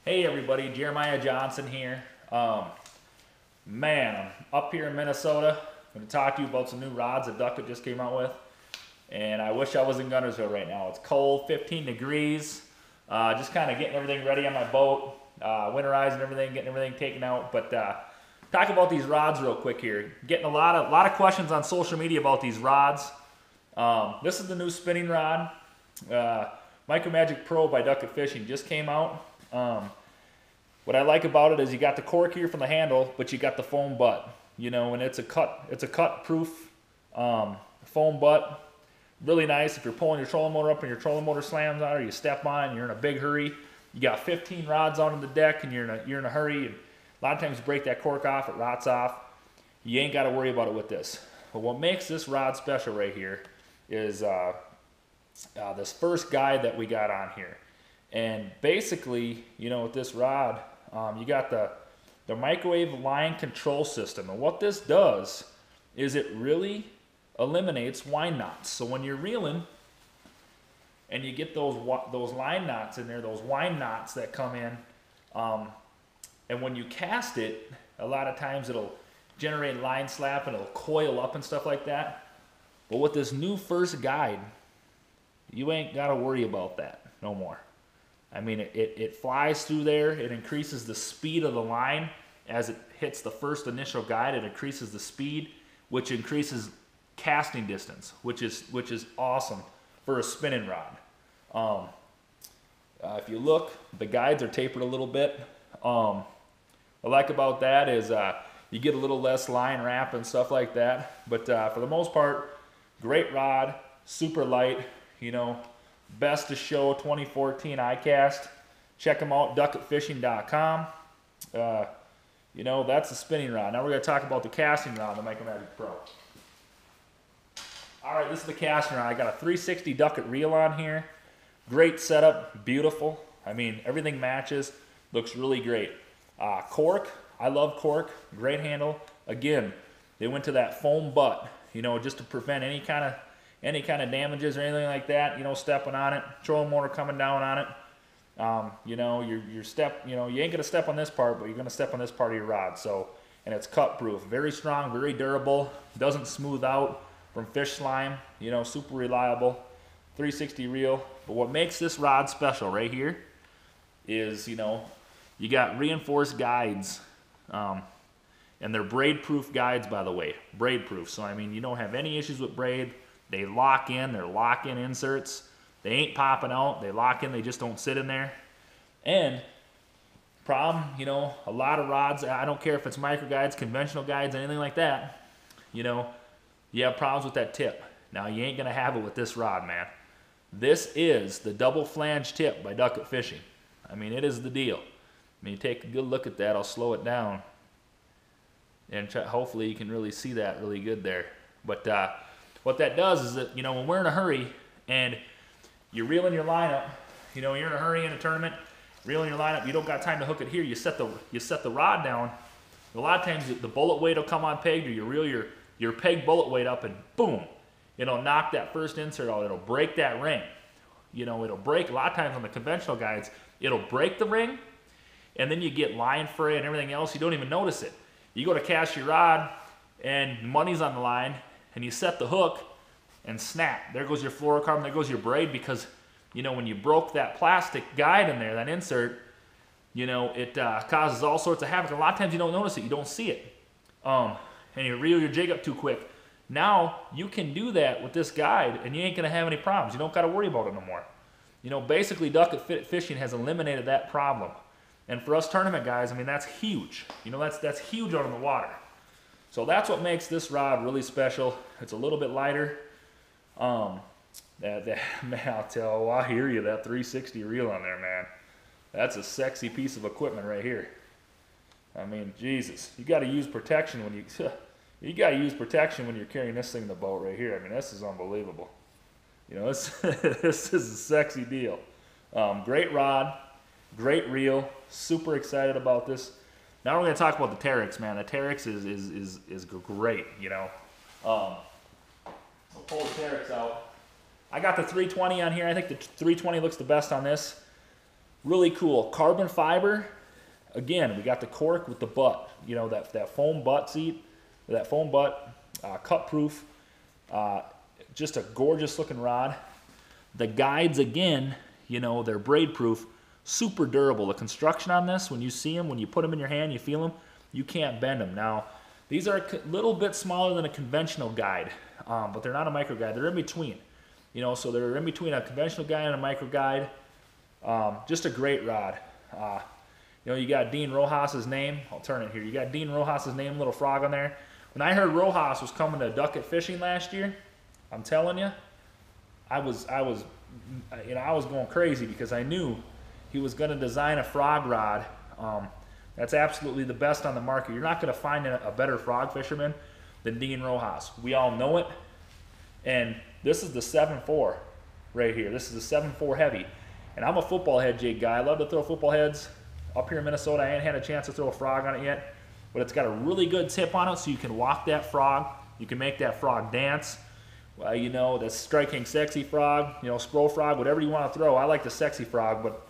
Hey everybody, Jeremiah Johnson here. Man, I'm up here in Minnesota. I'm going to talk to you about some new rods that Duckett just came out with. And I wish I was in Guntersville right now. It's cold, 15 degrees. Just kind of getting everything ready on my boat, winterizing everything, getting everything taken out. But talk about these rods real quick here. Getting a lot of questions on social media about these rods. This is the new spinning rod. Micro Magic Pro by Duckett Fishing just came out. What I like about it is you got the cork here from the handle, but you got the foam butt, and it's a cut proof foam butt. Really nice if you're pulling your trolling motor up and your trolling motor slams on, or you step on it and you're in a big hurry. You got 15 rods on the deck and you're in a hurry, and a lot of times you break that cork off, it rots off. You ain't got to worry about it with this. But what makes this rod special right here is this first guide that we got on here. And basically, with this rod, you got the microwave line control system. And what this does is it really eliminates wind knots. So when you're reeling and you get those line knots in there, those wind knots that come in, and when you cast it, a lot of times it'll generate line slap and it'll coil up and stuff like that. But with this new first guide, you ain't got to worry about that no more. I mean, it flies through there. It increases the speed of the line as it hits the first initial guide. It increases the speed, which increases casting distance, which is awesome for a spinning rod. If you look, the guides are tapered a little bit. What I like about that is you get a little less line wrap and stuff like that. But for the most part, great rod, super light, Best to Show 2014 iCast. Check them out, duckettfishing.com. That's the spinning rod. Now we're going to talk about the casting rod, the Micro Magic Pro. All right, this is the casting rod. I got a 360 Duckett reel on here. Great setup, beautiful. I mean, everything matches. Looks really great. Cork, I love cork. Great handle. Again, they went to that foam butt, just to prevent any kind of damages or anything like that, stepping on it, trolling motor coming down on it. Your step, you ain't gonna step on this part, but you're gonna step on this part of your rod. So, and it's cut proof, very strong, very durable, doesn't smooth out from fish slime, super reliable, 360 reel. But what makes this rod special right here is, you got reinforced guides, and they're braid proof guides, by the way, braid proof. So, I mean, you don't have any issues with braid. They lock in, they're lock-in inserts. They ain't popping out, they lock in, they just don't sit in there. And problem, a lot of rods, I don't care if it's micro guides, conventional guides, anything like that, you have problems with that tip. Now, you ain't gonna have it with this rod, man. This is the double flange tip by Duckett Fishing. I mean, it is the deal. I mean, take a good look at that, I'll slow it down. And hopefully you can really see that really good there. But what that does is that, when we're in a hurry and you're reeling your line up, you're in a hurry in a tournament, reeling your line up, you don't got time to hook it here, you set the rod down. A lot of times the bullet weight will come on pegged, or you reel your peg bullet weight up, and boom, it'll knock that first insert out, it'll break that ring. It'll break, a lot of times on the conventional guides, it'll break the ring, and then you get line fray and everything else, you don't even notice it. You go to cast your rod, and money's on the line, and you set the hook, and snap. There goes your fluorocarbon, there goes your braid, because, when you broke that plastic guide in there, that insert, it causes all sorts of havoc. A lot of times you don't notice it, you don't see it. And you reel your jig up too quick. Now, you can do that with this guide, and you ain't going to have any problems. You don't got to worry about it no more. Basically, Duckett Fishing has eliminated that problem. And for us tournament guys, I mean, that's huge. That's huge out on the water. So that's what makes this rod really special. It's a little bit lighter. Man, I'll tell you, I hear you, that 360 reel on there, man. That's a sexy piece of equipment right here. I mean, Jesus, you got to use protection when you got to use protection when you're carrying this thing in the boat right here. I mean, this is unbelievable. This is a sexy deal. Great rod, great reel. Super excited about this. Now we're going to talk about the Terex, man. The Terex is great, I'll pull the Terex out. I got the 320 on here. I think the 320 looks the best on this. Really cool. Carbon fiber. Again, we got the cork with the butt. You know, that foam butt seat, that foam butt, cut proof. Just a gorgeous looking rod. The guides, again, you know, they're braid proof, super durable. The construction on this, when you see them, when you put them in your hand, you feel them, you can't bend them. Now, these are a little bit smaller than a conventional guide, but they're not a micro guide. They're in between. You know, so they're in between a conventional guide and a micro guide. Just a great rod. You know, you got Dean Rojas's name. I'll turn it here. You got Dean Rojas's name, little frog on there. When I heard Rojas was coming to Duckett fishing last year, I'm telling you, I was going crazy because I knew he was going to design a frog rod that's absolutely the best on the market. You're not going to find a better frog fisherman than Dean Rojas. We all know it. And this is the 7.4 right here. This is the 7.4 heavy. And I'm a football head jig guy. I love to throw football heads. Up here in Minnesota, I ain't had a chance to throw a frog on it yet. But it's got a really good tip on it, so you can walk that frog. You can make that frog dance. Well, you know, the Strike King Sexy Frog, you know, Spro Frog, whatever you want to throw. I like the Sexy Frog, but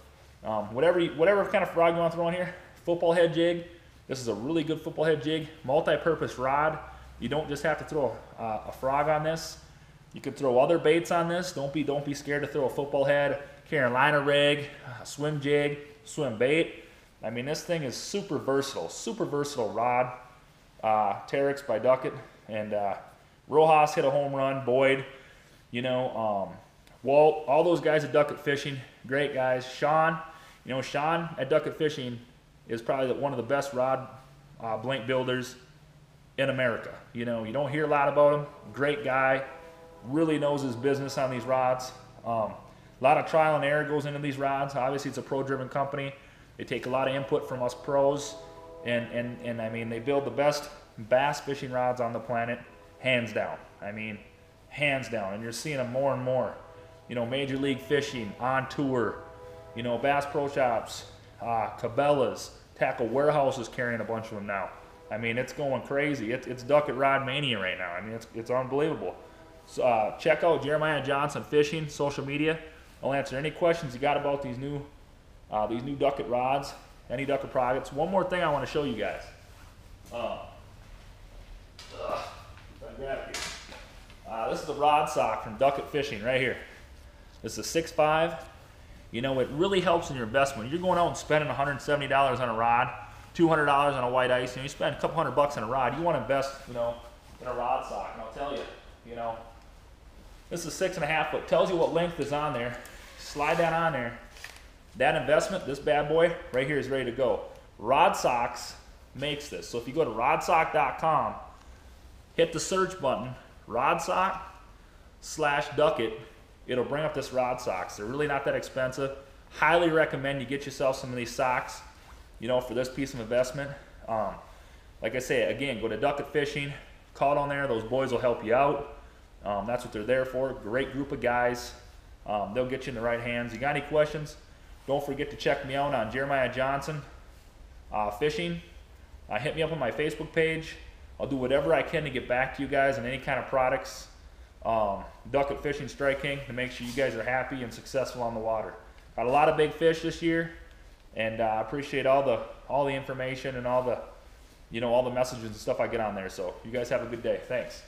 whatever kind of frog you want to throw in here, football head jig. This is a really good football head jig, multi-purpose rod. You don't just have to throw a frog on this. You can throw other baits on this. Don't be scared to throw a football head, Carolina rig, swim jig, swim bait. I mean, this thing is super versatile rod. Terex by Duckett, and Rojas hit a home run. Boyd, you know, Walt, all those guys at Duckett Fishing, great guys. Sean, you know, Sean at Duckett Fishing is probably one of the best rod blank builders in America. You know, you don't hear a lot about him. Great guy, really knows his business on these rods. A lot of trial and error goes into these rods. Obviously, it's a pro-driven company. They take a lot of input from us pros, and I mean, they build the best bass fishing rods on the planet, hands down. I mean, hands down. And you're seeing them more and more. You know, Major League Fishing, On Tour, you know, Bass Pro Shops, Cabela's, Tackle Warehouse is carrying a bunch of them now. I mean, it's going crazy. It's Duckett Rod Mania right now. I mean, it's unbelievable. So check out Jeremiah Johnson Fishing, social media. I'll answer any questions you got about these new Duckett rods, any Duckett products. One more thing I want to show you guys. This is the rod sock from Duckett Fishing right here. This is a 6.5. You know, it really helps in your investment. You're going out and spending $170 on a rod, $200 on a white ice. You know, you spend a couple $100 on a rod. You want to invest, you know, in a rod sock. And I'll tell you, you know, this is 6.5 foot. Tells you what length is on there. Slide that on there. That investment, this bad boy right here, is ready to go. Rod Socks makes this. So if you go to rodsock.com, hit the search button, rodsock/Duckett, it'll bring up this rod socks. They're really not that expensive. Highly recommend you get yourself some of these socks, you know, for this piece of investment. Like I say, again, go to Duckett Fishing, call on there. Those boys will help you out. That's what they're there for. Great group of guys. They'll get you in the right hands. You got any questions? Don't forget to check me out on Jeremiah Johnson Fishing. Hit me up on my Facebook page. I'll do whatever I can to get back to you guys on any kind of products. Duckett Fishing, Strike King, to make sure you guys are happy and successful on the water. Got a lot of big fish this year, and I appreciate all the information and all the messages and stuff I get on there. So you guys have a good day. Thanks.